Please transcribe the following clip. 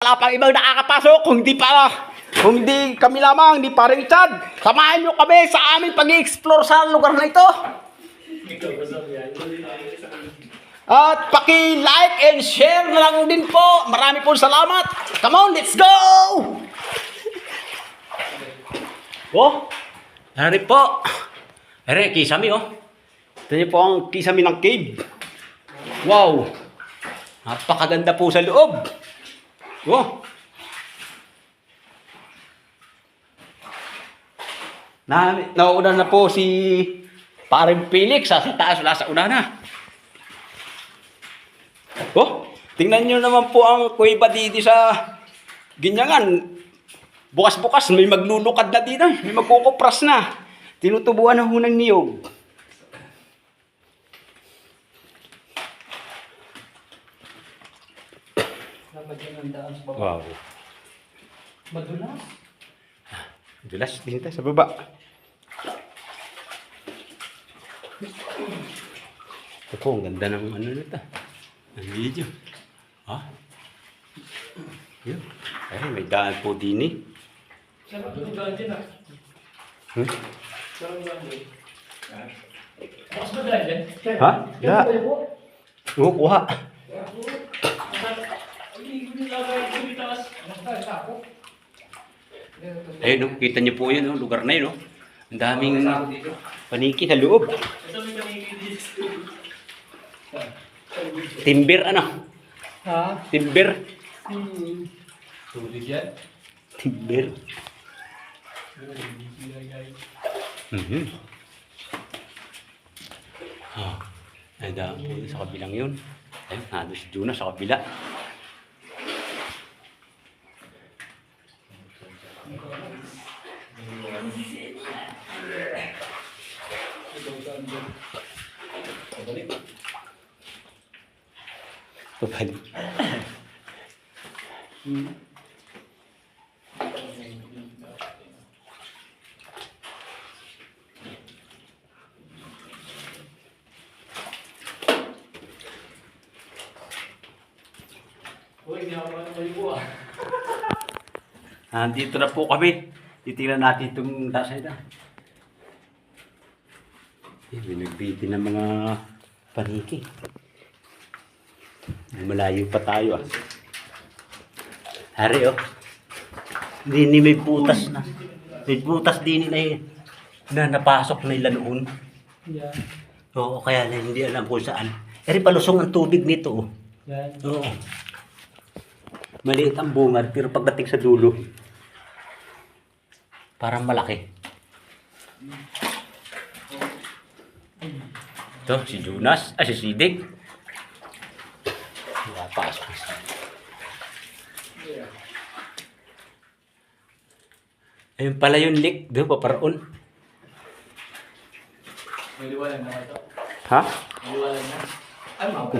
wala pang ibang nakakapasok, kung hindi kami lamang, hindi pa rin Chad. Samahan nyo kami sa aming pag-i-explore sa lugar na ito. At paki-like and share na lang din po. Marami po salamat. Come on, let's go! Oh, hari po. Hari, kisame oh. Ito niyo po ang kisame ng cave. Wow. Napakaganda po sa loob. Oh. Nauna na po si Paring Felix sa taas, wala sa una na. Oh, tingnan nyo naman po ang kuweba dito sa Ginyangan. Bukas-bukas may maglulukad na dito, may magkukupras na. Tinutubuan ng hunang niyog. Wow. Madulas. Dulas din tayo sa baba. Ito po, ang ganda ng ano nito. Ang video. Ha? Yun. Ay, may daan po din eh. Sarap yung daan din ah. Sarap yung daan din. Bukas ba daan din? Ha? Da. Oo, kuha. Ayun, no? Kita niyo po yun, no? Lugar na yun. No? Ang daming paniki sa loob. Timber, ano? Ha? Timber. Tubig yan? Timber. Oh, ay daan po sa kabilang yun. Ayun, nado si Juna sa kabila. Pabalik. Uy, hindi ako maligo ah. Nandito na po kami. Titingnan natin itong tasay na. May nagbiti ng mga paniki. Malayo pa tayo ah. Hari oh. Hindi may butas na. May butas din nila eh. Na napasok nila noon. Yan. Oo, kaya na hindi alam kung saan. Pero palusong ang tubig nito oh. Yan. Oo. Maliit ang bungad pero pagdating sa dulo, parang malaki. Ito, si Jonas, si Sidik. Pasok. Ayun pala yung leak, doon paparaon. May liwanag na ito. Ha? May liwanag na. Ay, mga